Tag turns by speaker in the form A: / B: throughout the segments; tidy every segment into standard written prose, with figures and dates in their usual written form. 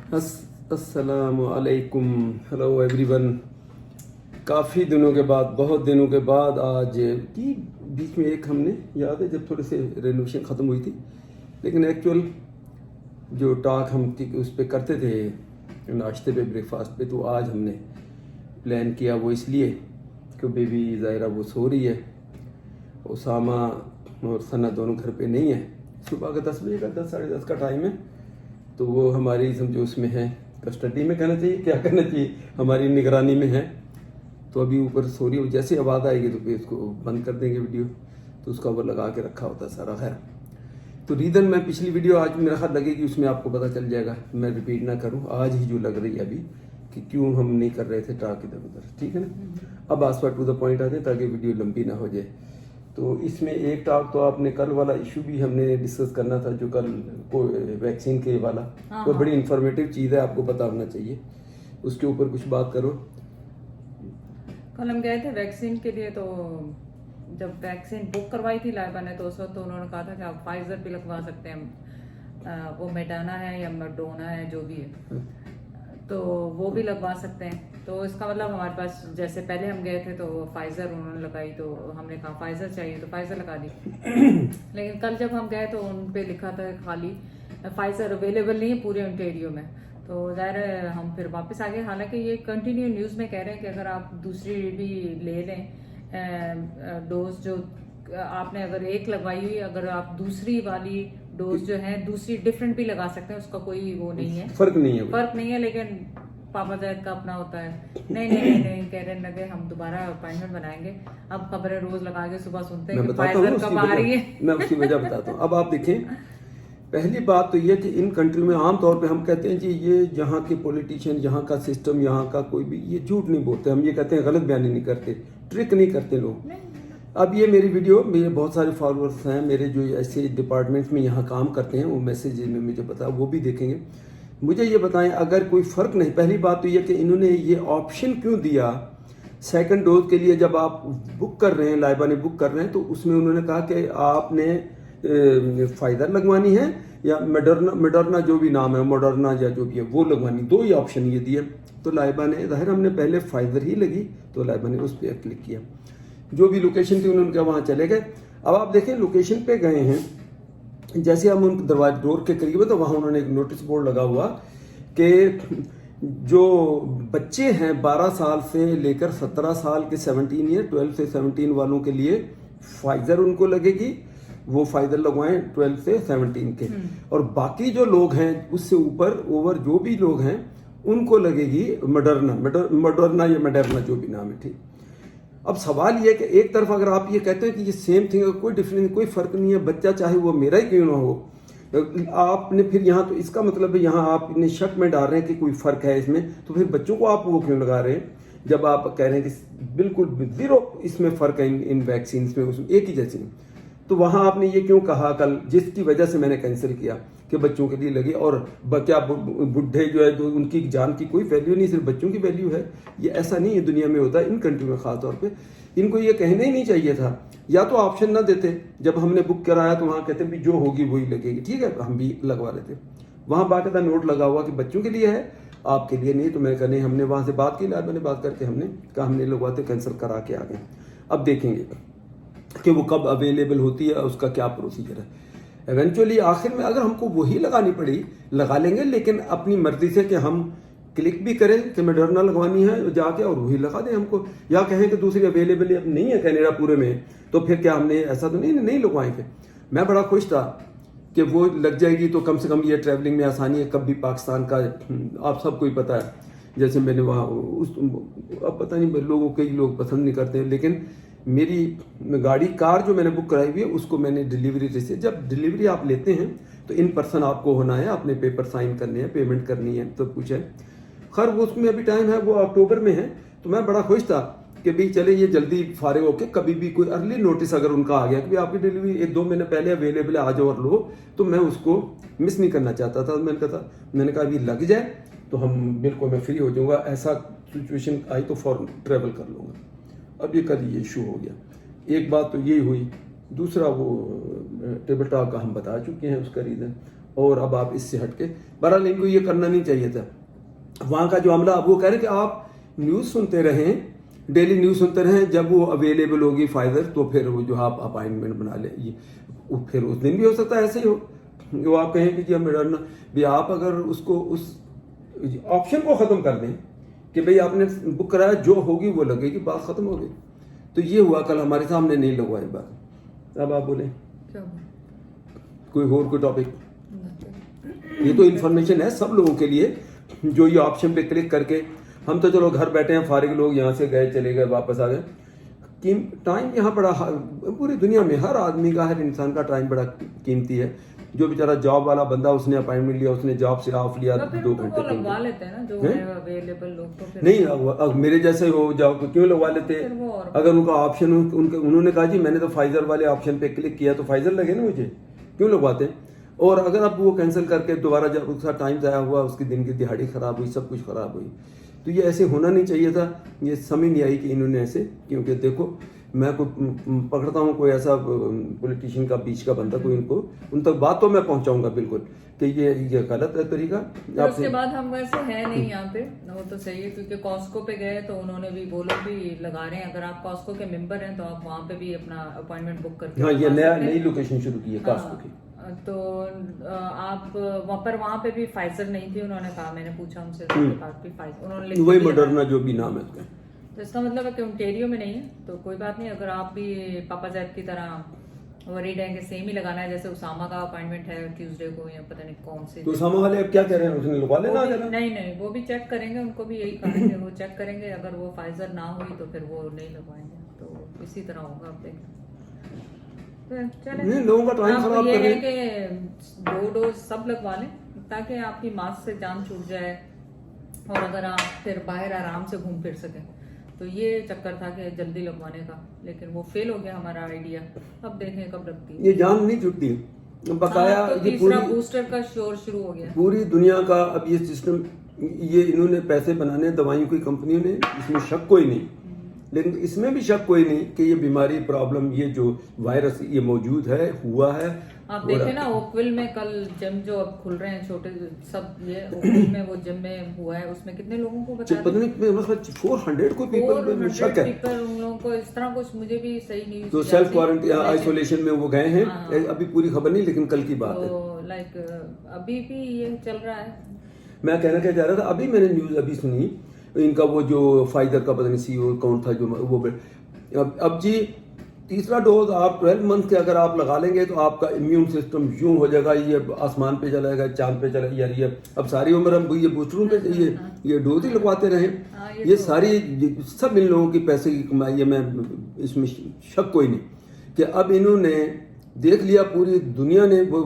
A: अस्सलामु अलैकुम, hello everyone. काफ़ी दिनों के बाद, बहुत दिनों के बाद आज की बीच में एक हमने याद है जब थोड़े से रेनोवेशन ख़त्म हुई थी, लेकिन एक्चुअल जो टॉक हम उस पर करते थे नाश्ते पे, ब्रेकफास्ट पे, तो आज हमने प्लान किया वो इसलिए कि बेबी ज़ाहिरा वो सो रही है, उसामा और सना दोनों घर पे नहीं है। सुबह का 10 बजे का 10 साढ़े 10 का टाइम है, तो वो हमारी समझो उसमें है, कस्टडी में कहना चाहिए, क्या कहना चाहिए, हमारी निगरानी में है। तो अभी ऊपर सो रही हो, जैसे आवाज़ आएगी तो फिर उसको बंद कर देंगे वीडियो, तो उसका वो लगा के रखा होता सारा। खैर, तो रीज़न मैं पिछली वीडियो आज मेरा ख्याल लगेगी उसमें आपको पता चल जाएगा, मैं रिपीट ना करूं, आज ही जो लग रही है अभी कि क्यों हम नहीं कर रहे थे टॉक इधर उधर, ठीक है ना। अब आस टू द पॉइंट आ जाए ताकि वीडियो लंबी ना हो जाए। तो इसमें एक टॉक तो आपने कल वाला इशू भी हमने डिस्कस करना था, जो कल को वैक्सीन के वाला, वो बड़ी इंफॉर्मेटिव चीज़ है, आपको पता होना चाहिए। उसके ऊपर कुछ बात करो।
B: कल हम गए थे वैक्सीन के लिए, तो जब वैक्सीन बुक करवाई थी लाइबा ने, तो उस वक्त तो उन्होंने कहा था कि आप फाइजर भी लगवा सकते हैं, वो मेडाना है या मडोना है जो भी है, तो वो भी लगवा सकते हैं। तो इसका मतलब हमारे पास, जैसे पहले हम गए थे तो फाइजर उन्होंने लगाई, तो हमने कहा फाइजर चाहिए तो फाइजर लगा दी। लेकिन कल जब हम गए तो उन पे लिखा था खाली फाइजर अवेलेबल नहीं है पूरे ओंटारियो में, तो ज़ाहिर है हम फिर वापस आ गए। हालांकि ये कंटिन्यू न्यूज़ में कह रहे हैं कि अगर आप दूसरी भी ले लें डोज, जो आपने अगर एक लगवाई हुई, अगर आप दूसरी वाली डोज जो है दूसरी डिफरेंट भी लगा सकते हैं, उसका कोई वो नहीं है,
A: फर्क नहीं है।
B: लेकिन पापा जायद का अपना होता है। नहीं कह रहे लगे हम दोबारा अपॉइंटमेंट बनाएंगे। अब खबरें रोज लगा के सुबह सुनते हैं कि फाइजर कब आ रही है।
A: मैं उसकी वजह बताता हूँ। अब आप देखें, पहली बात तो ये कि इन कंट्री में आम तौर पे हम कहते हैं जी ये यहाँ के पॉलिटिशियन, यहाँ का सिस्टम, यहाँ का कोई भी, ये झूठ नहीं बोलते। हम ये कहते हैं, गलत बयानी नहीं करते, ट्रिक नहीं करते लोग। अब ये मेरी वीडियो, मेरे बहुत सारे फॉलोअर्स हैं मेरे जो ऐसे डिपार्टमेंट्स में यहाँ काम करते हैं, वो मैसेज में मुझे पता, वो भी देखेंगे। मुझे ये बताएं, अगर कोई फ़र्क नहीं, पहली बात तो ये कि इन्होंने ये ऑप्शन क्यों दिया सेकंड डोज के लिए। जब आप बुक कर रहे हैं, लाइबा ने बुक कर रहे हैं, तो उसमें उन्होंने कहा कि आपने फाइजर लगवानी है या मॉडर्ना जो भी नाम है, मॉडर्ना या जो भी है वो लगवानी, दो ही ऑप्शन ये दिए। तो लाइबा ने, जाहिर हमने पहले फाइजर ही लगी, तो लाइबा ने उस पर क्लिक किया। जो भी लोकेशन थी उन्होंने कहा वहाँ चले गए। अब आप देखें, लोकेशन पे गए हैं, जैसे हम उन दरवाजे डोर के करीब है, तो वहाँ उन्होंने एक नोटिस बोर्ड लगा हुआ कि जो बच्चे हैं 12 साल से लेकर 17 साल के 17 ईयर, 12 से 17 वालों के लिए फाइजर उनको लगेगी, वो फाइजर लगवाएं 12 से 17 के। और बाकी जो लोग हैं उससे ऊपर ओवर जो भी लोग हैं उनको लगेगी मॉडर्ना या मॉडर्ना जो भी नाम है, ठीक। अब सवाल ये है कि एक तरफ अगर आप ये कहते हैं कि ये सेम थिंग है, कोई डिफरेंस, कोई फर्क नहीं है, बच्चा चाहे वो मेरा ही क्यों ना हो, आपने फिर यहाँ, तो इसका मतलब है यहाँ आपने शक में डाल रहे हैं कि कोई फर्क है इसमें, तो फिर बच्चों को आप वो क्यों लगा रहे हैं, जब आप कह रहे हैं कि बिल्कुल जीरो इसमें फर्क है इन वैक्सीन में, उसमें एक ही जैसी। तो वहाँ आपने ये क्यों कहा कल, जिसकी वजह से मैंने कैंसिल किया कि बच्चों के लिए लगी, और क्या बुढ़े जो है तो उनकी जान की कोई वैल्यू नहीं, सिर्फ बच्चों की वैल्यू है। ये ऐसा नहीं है, दुनिया में होता है, इन कंट्री में खास तौर पे। इनको ये कहना ही नहीं चाहिए था, या तो ऑप्शन ना देते। जब हमने बुक कराया तो वहाँ कहते भी जो होगी वही लगेगी, ठीक है, हम भी लगवा लेते। वहाँ बाकायदा नोट लगा हुआ कि बच्चों के लिए है, आपके लिए नहीं। तो मैं कहने, हमने वहाँ से बात की, मैंने बात करके हमने कहा हमने लगवाते, कैंसिल करा के आ गए। अब देखेंगे कि वो कब अवेलेबल होती है, उसका क्या प्रोसीजर है। इवेंचुअली आखिर में अगर हमको वही लगानी पड़ी लगा लेंगे, लेकिन अपनी मर्जी से कि हम क्लिक भी करें कि मॉडर्ना लगवानी है जाके और वही लगा दें हमको, या कहें कि दूसरी अवेलेबल नहीं है कनाडा पूरे में, तो फिर क्या हमने ऐसा तो नहीं लगवाएंगे। मैं बड़ा खुश था कि वो लग जाएगी, तो कम से कम ये ट्रैवलिंग में आसानी है। कब भी पाकिस्तान का आप सबको ही पता है, जैसे मैंने वहाँ अब पता नहीं लोगों, कई लोग पसंद नहीं करते हैं, लेकिन मेरी गाड़ी कार जो मैंने बुक कराई हुई है उसको मैंने डिलीवरी रिसीव, जब डिलीवरी आप लेते हैं तो इन पर्सन आपको होना है, अपने पेपर साइन करने हैं, पेमेंट करनी है, सब कुछ है। खैर वो उसमें अभी टाइम है, वो अक्टूबर में है। तो मैं बड़ा खुश था कि भाई चले ये जल्दी फारिग होके, कभी भी कोई अर्ली नोटिस अगर उनका आ गया कि आपकी डिलीवरी 1-2 महीने पहले अवेलेबल है, आ जाओ और लो, तो मैं उसको मिस नहीं करना चाहता था। मैंने कहा अभी लग जाए तो हम बिल्कुल मैं फ्री हो जाऊँगा, ऐसा सिचुएशन आई तो फॉरन ट्रेवल कर लूँगा। अब ये कल ये इशू हो गया, एक बात तो ये हुई। दूसरा वो टेबल टॉक का हम बता चुके हैं उसका रीज़न, और अब आप इससे हटके, बहरहाल इनको ये करना नहीं चाहिए था। वहाँ का जो अमला, अब वो कह रहे कि आप न्यूज़ सुनते रहें, डेली न्यूज़ सुनते रहें, जब वो अवेलेबल होगी फाइजर तो फिर वो जो आप अपॉइंटमेंट बना ले, ये फिर उस दिन भी हो सकता है ऐसे ही हो, वो आप कहें कि जी हम मॉडर्ना भी, आप अगर उसको उस ऑप्शन को ख़त्म कर दें कि भाई आपने बुक कराया, जो होगी वो लगेगी, बात ख़त्म हो गई। तो ये हुआ कल हमारे सामने, नहीं लगवाई बात। अब आप बोलें कोई टॉपिक। ये तो इन्फॉर्मेशन है सब लोगों के लिए, जो ये ऑप्शन पे क्लिक करके, हम तो चलो घर बैठे हैं फारिग लोग, यहाँ से गए चले गए वापस आ गए। टाइम यहाँ बड़ा, पूरी दुनिया में हर आदमी का, हर इंसान का टाइम बड़ा कीमती है। जो बेचारा जॉब वाला बंदा, उसने अपॉइंटमेंट लिया, उसने जॉब से ऑफ लिया, 2 घंटे
B: लगवा लेते हैं ना जो अवेलेबल लोग, तो फिर
A: नहीं, अब मेरे जैसे हो जाओ तो क्यों लगवा लेते? अगर उनका ऑप्शन, उन्होंने कहा जी मैंने तो फाइजर वाले ऑप्शन पे क्लिक किया तो फाइजर लगे ना, मुझे क्यों लगवाते? और अगर अब वो कैंसिल करके दोबारा, जब उसका टाइम ज़ाया हुआ, उसकी दिन की दिहाड़ी ख़राब हुई, सब कुछ ख़राब हुई, तो ये ऐसे होना नहीं चाहिए था। ये समझ नहीं आई कि इन्होंने ऐसे, क्योंकि देखो मैं को पकड़ता हूँ कोई ऐसा पॉलिटिशियन का बीच का बंदा, कोई उन तक बात तो मैं पहुँचाऊँगा बिल्कुल कि ये गलत है तरीका।
B: उसके बाद हम वैसे है नहीं यहाँ पे, वो तो सही है, क्योंकि कॉस्को पे गए तो उन्होंने भी, वो लोग भी लगा रहे हैं, अगर आप कॉस्को के मेंबर हैं तो आप वहाँ पे भी अपना अपॉइंटमेंट बुक करके,
A: हाँ ये नई लोकेशन शुरू की है कॉस्को की।
B: तो आप वहाँ पे भी फाइजर नहीं थी, उन्होंने कहा, मैंने पूछा उनसे, उन्होंने
A: वही मॉडर्ना जो भी नाम है उसका।
B: तो इसका मतलब है कि ओंटारियो में नहीं है, तो कोई बात नहीं। अगर आप भी पापा जैद की तरह वरीड है कि सेम ही लगाना है, जैसे उसामा का अपॉइंटमेंट है ट्यूसडे को, या पता नहीं कौन से,
A: तो उसामा वाले अब क्या कह रहे हैं, उसने लगवा लेना?
B: नहीं, वो भी चेक करेंगे, उनको भी यही कहा कि वो चेक करेंगे, अगर वो फाइजर ना हुई तो फिर वो नहीं लगवाएंगे, तो इसी तरह होगा। आप देखें
A: नहीं, लोगों का टाइम खराब कर रहे हैं
B: कि 2 डोज सब लगवा लें, ताकि आपकी मास्क से जान छूट जाए, और अगर आप फिर बाहर आराम से घूम फिर सकें। तो ये चक्कर था कि जल्दी लगवाने का, लेकिन वो फेल हो गया हमारा आइडिया। अब देखें कब लगती है।
A: ये जान नहीं छुटती बकाया।
B: तो तीसरा बूस्टर का शोर शुरू हो गया
A: पूरी दुनिया का। अब ये सिस्टम, ये इन्होंने पैसे बनाने दवाइयों की कंपनियों ने, इसमें शक कोई नहीं, लेकिन इसमें भी शक कोई नहीं कि ये बीमारी, प्रॉब्लम, ये जो वायरस ये मौजूद है, हुआ है।
B: आप देखें ना ओकविल में कल जिम जो अब खुल रहे हैं छोटे सब, ये ओकविल में वो जिम में हुआ है, उसमें कितने लोगों को बताया,
A: पता नहीं, मतलब 400 को पीपल में शक है।
B: उन लोगों को इस तरह कुछ, मुझे भी सही नहीं,
A: तो सेल्फ क्वारंटाइन, आइसोलेशन में वो गए हैं। अभी पूरी खबर नहीं, लेकिन कल की बात है।
B: लाइक अभी भी ये चल रहा है।
A: मैं कहना क्या चाह रहा था, अभी मैंने न्यूज अभी सुनी, इनका वो जो फाइजर का पता नहीं सीईओ कौन था, जो वो अब जी तीसरा डोज आप 12 मंथ के अगर आप लगा लेंगे तो आपका इम्यून सिस्टम यूं हो जाएगा, ये आसमान पे चला जाएगा, चांद पे चला, यार ये अब सारी उम्र हम ये बूस्टरों पे ये डोज ही लगवाते रहे। ये सारी सब इन लोगों की पैसे की कमाई है। मैं इसमें शक कोई नहीं कि अब इन्होंने देख लिया, पूरी दुनिया ने वो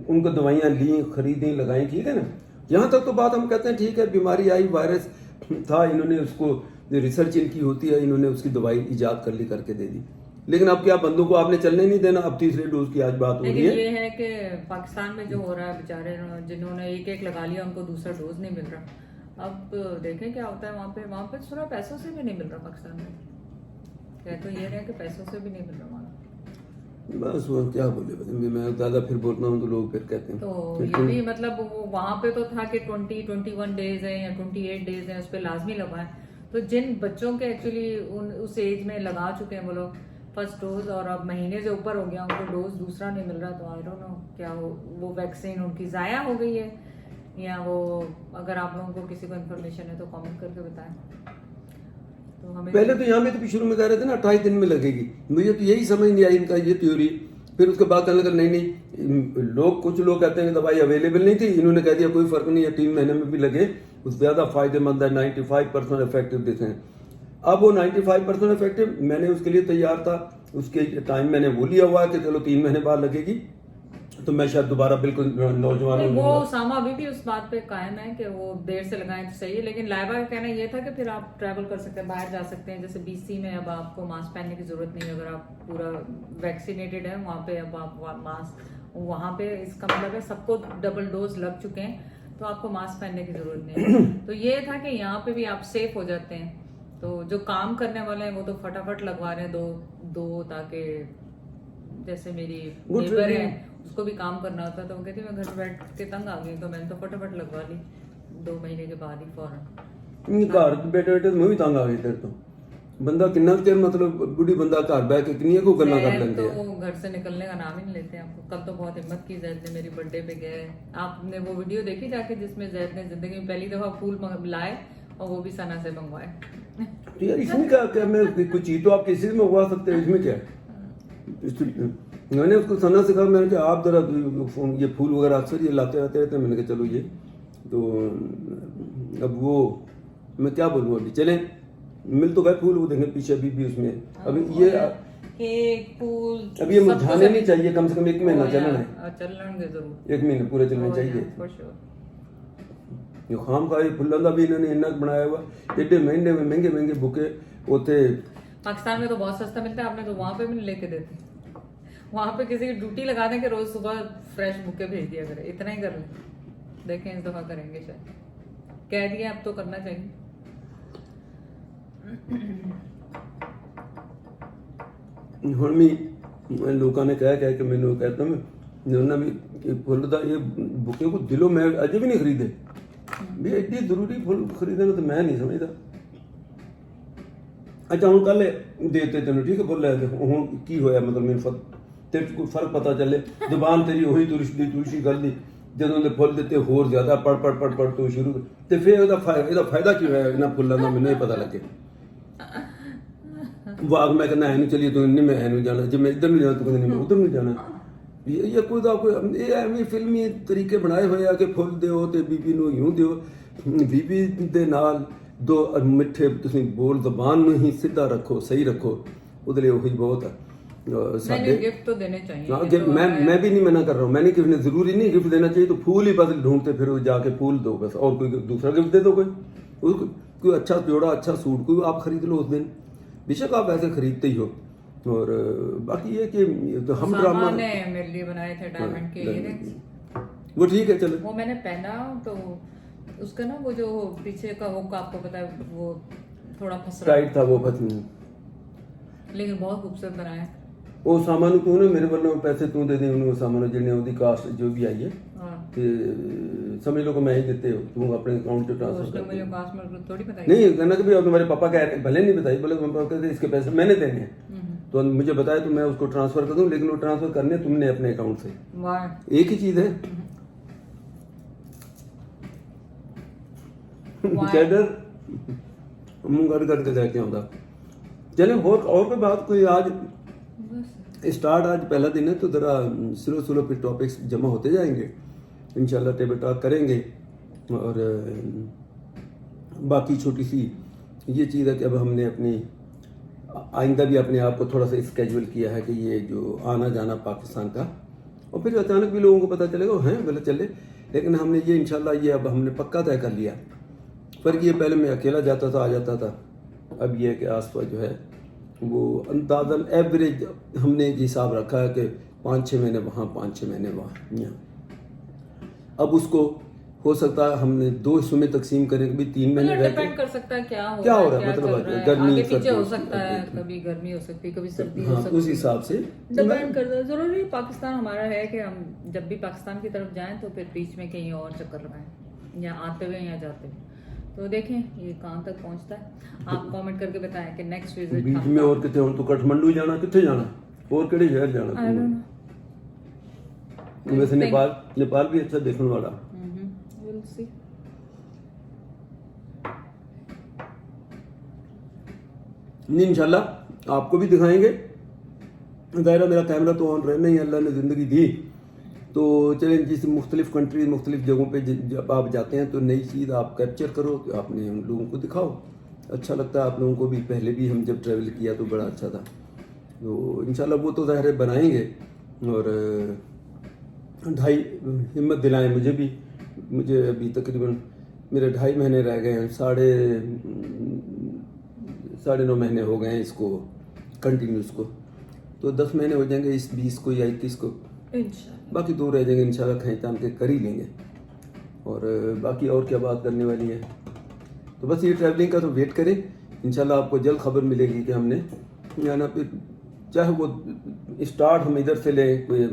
A: उनको दवाइयाँ ली, खरीदी, लगाई, ठीक है ना। यहाँ तक तो बात हम कहते हैं ठीक है, बीमारी आई, वायरस था, इन्होंने उसको रिसर्च इनकी होती है, इन्होंने उसकी दवाई इजाद कर ली, करके दे दी। लेकिन अब क्या, बंदों को आपने चलने नहीं देना। अब तीसरे डोज की आज बात हो रही है।
B: ये है कि पाकिस्तान में जो हो रहा है, बेचारे जिन्होंने एक लगा लिया उनको दूसरा डोज नहीं मिल रहा। अब देखें क्या होता है वहाँ पे थोड़ा पैसों से भी नहीं मिल रहा पाकिस्तान में। कह तो ये रहे कि पैसों से भी नहीं मिल रहा वहाँ।
A: बस वो क्या बोले, मैं ज्यादा फिर बोलता हूँ तो लोग फिर कहते हैं।
B: तो ये भी मतलब वहाँ पे तो था कि 21 डेज है या 28 डेज है, उस पर लाजमी लगवाएं। तो जिन बच्चों के एक्चुअली उस एज में लगा चुके हैं वो लोग फर्स्ट डोज, और अब महीने से ऊपर हो गया उनको डोज दूसरा नहीं मिल रहा, तो आई डोंट नो क्या वो वैक्सीन उनकी ज़ाया हो गई है या वो, अगर आप लोगों को किसी को इन्फॉर्मेशन है तो कमेंट करके बताएं। तो हमें
A: पहले तो यहाँ पे तो शुरू में कह रहे थे ना 28 दिन में लगेगी, मुझे तो यही समझ नहीं आई इनका ये थ्योरी। फिर उसके बाद कहने लगा नहीं, लोग कुछ लोग कहते हैं दवाई अवेलेबल नहीं थी, इन्होंने कह दिया कोई फर्क नहीं है, 3 महीने में भी लगे उससे ज़्यादा फायदेमंद है, 95% इफेक्टिव देते हैं। अब वो 95% इफेक्टिव, मैंने उसके लिए तैयार था, उसके टाइम मैंने वो लिया हुआ है कि चलो 3 महीने बाद लगेगी, तो मैं शायद दोबारा बिल्कुल नौजवान
B: वो सामा अभी भी उस बात पे कायम है कि वो देर से लगाएं तो सही है। लेकिन लाइबा का कहना ये था कि फिर आप ट्रैवल कर सकते हैं, बाहर जा सकते हैं। जैसे BC में अब आपको मास्क पहनने की जरूरत नहीं है, अगर आप पूरा वैक्सीनेटेड है वहाँ पे, अब आप मास्क वहाँ पे, इसका मतलब है सबको डबल डोज लग चुके हैं तो आपको मास्क पहनने की जरूरत नहीं है। तो ये था कि यहाँ पे भी आप सेफ हो जाते हैं। तो जो काम करने वाले हैं वो तो फटाफट लगवा रहे हैं दो, ताकि जैसे मेरी
A: Good
B: नेबर है
A: training.
B: उसको भी काम करना होता तो वो कहती मैं घर बैठ के तंग आ गई, तो मैंने तो फटाफट लगवा ली 2 महीने के बाद ही फौरन।
A: नहीं घर बैठे बैठे मैं भी तंग आ गई तेरे तो बंदा किन्ना चेर मतलब बुढ़ी बंदा घर बैठ के किन्नियां को गल्ला कर
B: जैद
A: लेंगे
B: तो घर से निकलने का नाम ही नहीं लेते आपको। कल तो बहुत हिम्मत की जैद ने, मेरी बर्थडे पे गए। आपने वो वीडियो देखी जाके जिसमें जैद ने जिंदगी में पहली दफा फूल लाए और वो भी सना से मंगवाए।
A: तो यार इसमें क्या मैं कुछ चीज तो आप किसी से मंगवा सकते हैं, इसमें क्या है? मैंने उसको सना से कहा, मैंने कहा आप जरा फोन ये फूल वगैरह अक्सर ये लाते रहते हैं, मैंने कहा चलो ये तो अब वो मैं क्या बोलूँ, अभी चले मिल तो गए फूल, वो देखें पीछे अभी भी उसमें अभी ये
B: केक फूल
A: अभी ये मुरझाने नहीं चाहिए, कम से कम 1 महीना चलना है,
B: चलने जरूर
A: 1 महीने पूरे चलने चाहिए।
B: For sure.
A: ये खाम का ये फुल्ला का भी इन्होंने इन्ना बनाया हुआ, एडे महंगे महंगे महंगे बुके होते।
B: पाकिस्तान में तो बहुत सस्ता मिलता है, आपने तो वहां पे भी नहीं लेके देते। वहां पे किसी की ड्यूटी लगा दें कि रोज सुबह फ्रेश बुके भेज दिया करे, इतना ही कर लें। देखें इस दफा करेंगे शायद, कह दिया अब तो करना चाहिए।
A: ਹੁਣ ਵੀ ਲੋਕਾਂ ਨੇ ਕਹਿ ਕੇ ਮੈਨੂੰ कहता मैं ਉਹਨਾਂ ਵੀ ਫੁੱਲ ਦਾ ਇਹ ਬੁਕੇ ਕੋ ਦਿਲੋਂ मैं अजे भी नहीं खरीदे भी एडी जरूरी फुल खरीदना तो मैं नहीं समझदा। अच्छा ਹੁਣ ਕੱਲ ਦੇਤੇ ਤੈਨੂੰ ਠੀਕ ਹੈ ਫੁੱਲ ਲੈ ਦੇ, ਹੁਣ ਕੀ ਹੋਇਆ ਮਤਲਬ ਮੈਨੂੰ ਤੇਰੇ ਕੋਈ ਫਰਕ ਪਤਾ ਚੱਲੇ, ਜ਼ੁਬਾਨ ਤੇਰੀ ਉਹੀ ਤੁਰਸ਼ੀ ਗੱਲ ਦੀ, ਜਦੋਂ ਦੇ ਫੁੱਲ ਦਿੱਤੇ ਹੋਰ ਜ਼ਿਆਦਾ ਪੜ ਤੋਂ ਸ਼ੁਰੂ, ਤੇ ਫਿਰ ਇਹਦਾ ਫਾਇਦਾ ਕੀ ਹੋਇਆ ਇਹਨਾਂ ਫੁੱਲਾਂ ਦਾ ਮੈਨੂੰ ਇਹ ਪਤਾ ਲੱਗੇ। वाग मैं कहना है चलिए तो नहीं मैं है जाना, जब मैं इधर नहीं जाना तो कहते नहीं मैं उधर नहीं जाना। ये कोई एवं फिल्मी तरीके बनाए हुए आ कि फुल दिओ ते बीबी नूं यूं दिओ, बीबी दे नाल दो मिठे तुसीं बोल जबान नूं ही सीधा रखो, सही रखो, उहदे लिए वही बहुत है। साडे
B: गिफ्ट तो देने चाहिए।
A: हाँ गिफ्ट मैं भी नहीं मना कर रहा हूँ, मैंने गिफ्ट जरूरी नहीं गिफ्ट देना चाहिए, तो फूल ही बस ढूंढते फिर जाके फूल दो बस, और कोई दूसरा गिफ्ट दे दो, कोई अच्छा जोड़ा अच्छा सूट कोई आप खरीद लो उस दिन, बेशक आप ऐसे खरीदते ही हो। और बाकी ये कि तो हम ड्रामा
B: ने मेरे लिए बनाए थे डायमंड के इयररिंग्स,
A: वो ठीक है चलो,
B: वो मैंने पहना तो उसका ना वो जो पीछे का हुक आपको पता है वो थोड़ा फंस रहा
A: टाइट था वो फस,
B: लेकिन बहुत खूबसूरत बनाया।
A: वो सामान तू ने मेरे वालों पैसे तू दे दे उन्हें सामान जिन्हें उसकी कास्ट जो भी आई है ते समझ लो कि मैं ही देते हो, तू अपने अकाउंट से ट्रांसफर कर
B: मुझे कास्ट में थोड़ी बताई
A: नहीं कहना कि अब तुम्हारे पापा कह रहे भले नहीं बताई, बोले पापा कहते इसके पैसे मैंने देने हैं, तो मुझे बताया तो मैं उसको ट्रांसफर कर दूं, लेकिन वो ट्रांसफर करने तुमने अपने अकाउंट से, एक ही चीज है। चैडर मुंह गड़ के जाके आਉਂਦਾ। चले और कोई बात कोई आज स्टार्ट, आज पहला दिन है तो जरा स्लो फिर टॉपिक्स जमा होते जाएंगे, इंशाल्लाह टेबल टॉक करेंगे। और बाकी छोटी सी ये चीज़ है कि अब हमने अपनी आइंदा भी अपने आप को थोड़ा सा स्केड्यूल किया है कि ये जो आना जाना पाकिस्तान का, और फिर अचानक भी लोगों को पता चलेगा हैं बोले चले, लेकिन हमने ये इंशाल्लाह ये अब हमने पक्का तय कर लिया। पर ये पहले मैं अकेला जाता था आ जाता था, अब ये कि आस पास जो है वो अंदाज़न एवरेज हमने हिसाब रखा है कि 5-6 महीने वहाँ 5-6 महीने वहाँ यहाँ। अब उसको हो सकता है हमने 2 हिस्सों में तकसीम करें, कभी 3 महीने रह
B: डिपेंड कर सकता है क्या हो
A: रहा है मतलब गर्मी
B: आगे पीछे हो सकता है, कभी गर्मी हो सकती है कभी सर्दी हो सकती है,
A: उस हिसाब से
B: डिपेंड करता है। जरूरी पाकिस्तान हमारा है कि हम जब भी पाकिस्तान की तरफ जाएं तो फिर बीच में कहीं और चक्कर लगाएं, या आते हुए या जाते हुए। तो देखें ये कहाँ तक पहुँचता है, आप कमेंट करके बताएं कि नेक्स्ट विजिट
A: बीच में और कितने हो तो काठमांडू जाना, कितने जाना और केड़े शहर जाना, वैसे नेपाल भी अच्छा देखने वाला।
B: Will see.
A: नहीं इंशाल्लाह आपको भी दिखाएंगे, दायरा मेरा कैमरा तो ऑन रहना ही, अल्लाह ने ज़िंदगी दी तो चलें जिस मुख्तलिफ कंट्री मुख्तलिफ जगहों पे जब आप जाते हैं तो नई चीज़ आप कैप्चर करो, अपने उन लोगों को दिखाओ, अच्छा लगता है आप लोगों को भी। पहले भी हम जब ट्रैवल किया तो बड़ा अच्छा था, तो इंशाल्लाह वो तो ज़ाहिर बनाएंगे। और 2.5 हिम्मत दिलाएं मुझे भी, मुझे अभी तकरीबन मेरे 2.5 महीने रह गए हैं, 9.5 महीने हो गए हैं इसको कंटिन्यूस को, तो 10 महीने हो जाएंगे इस 20 को या 21 को, बाकी 2 रह जाएंगे इंशाल्लाह, खींच के कर ही लेंगे। और बाकी और क्या बात करने वाली है, तो बस ये ट्रैवलिंग का तो वेट करें, इंशाल्लाह आपको जल्द खबर मिलेगी कि हमने जाना। फिर चाहे वो स्टार्ट हम इधर से ले, कोई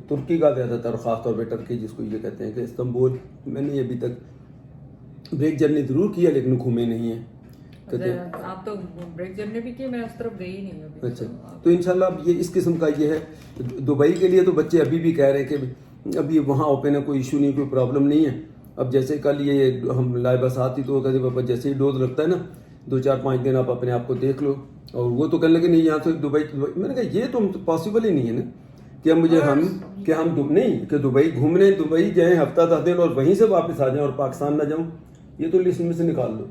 A: तुर्की का ज़्यादातर, ख़ासतौर पर टर्की जिसको ये कहते हैं, कि इस्तांबुल मैंने अभी तक ब्रेक जर्नी ज़रूर किया लेकिन घूमे नहीं है।
B: आप तो ब्रेक जर्नी भी की, मैं उस तरफ गई नहीं अभी।
A: अच्छा, तो इंशाल्लाह अब ये इस किस्म का ये है। दुबई के लिए तो बच्चे अभी भी कह रहे हैं कि अभी वहाँ ओपन है, कोई इशू नहीं, कोई प्रॉब्लम नहीं है। अब जैसे कल ये हम लाइबा साथ ही तो कहते पापा जैसे ही डोज लगता है ना, 2-4-5 दिन आप अपने आप को देख लो, और वो तो कहने लगे नहीं यहाँ से दुबई। मैंने कहा ये तो पॉसिबल ही नहीं है ना कि हम नहीं कि दुबई घूमने दुबई जाएं हफ्ता 10 दिन और वहीं से वापस आ जाएं और पाकिस्तान ना जाऊं, ये तो लिस्ट में से निकाल लो।